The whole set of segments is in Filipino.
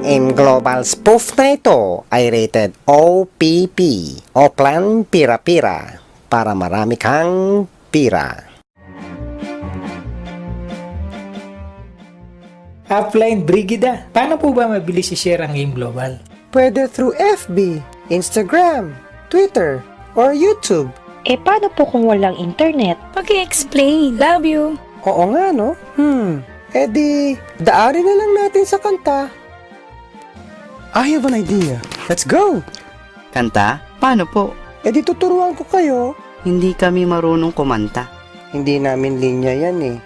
AIM Global spoof na ito ay rated OPP, Oakland Pira-Pira, para marami kang pira. Upline Brigida, paano po ba mabilis i-share ang AIM Global? Pwede through FB, Instagram, Twitter, or YouTube. Paano po kung walang internet? Paki-explain. Love you. Oo nga, no? Di, daarin na lang natin sa kanta. I have an idea. Let's go! Kanta? Paano po? Di tuturuan ko kayo. Hindi kami marunong kumanta. Hindi namin linya yan eh.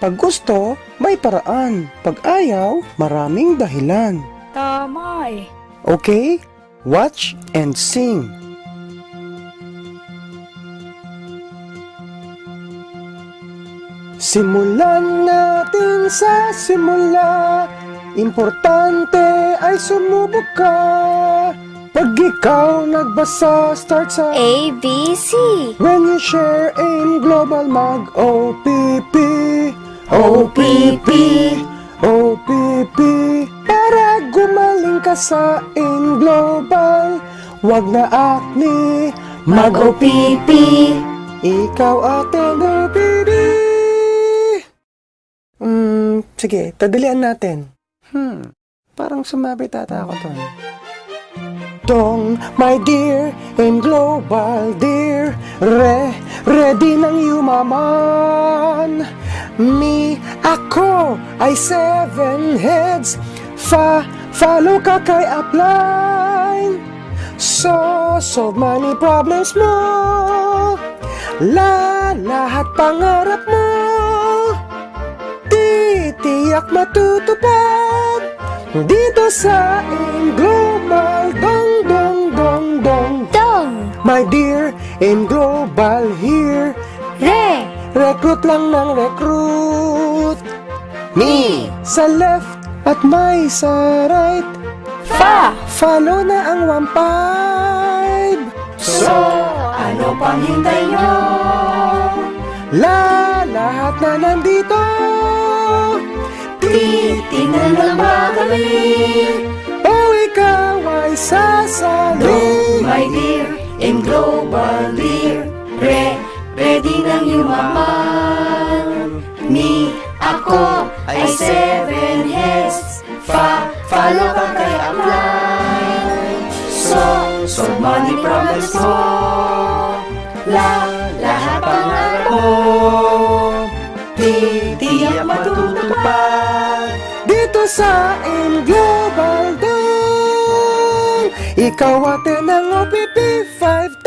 Pag gusto, may paraan. Pag ayaw, maraming dahilan. Tama eh. Okay? Watch and sing. Simulan natin sa simula. Importante ay sumubok ka. Pag ikaw nagbasa, start sa A, B, C. When you share AIM Global, mag-OPP. OPP, OPP. Para gumaling ka sa AIM Global, wag na acne, mag-OPP. Ikaw ating OPP. Sige, tadalian natin. Parang sumabit ata ako doon. Dong, my dear, AIM Global, dear. Ready nang yumaman. Me, ako, ay 7 heads. Follow ka kay upline. So, solve money problems mo. Lahat pangarap mo. Tiyak matutupad dito sa AIM Global. Dong, dong, dong, dong. Dong. My dear, AIM Global here. Recruit lang ng recruit. Me sa left at may sa right. Follow na ang 1-5. So, ano pang hintay nyo? Lahat na nandito. Titingnan lang ba kami? O ikaw ay sasali? My dear, AIM Global dear. Ready nang yumaman. Me, ako, ay 7 heads. Follow ka kay upline. So money problems mo. Lahat pangarap mo. Tiyak matutupad dito sa AIM Global Dong. Ikaw atin ang OPP 5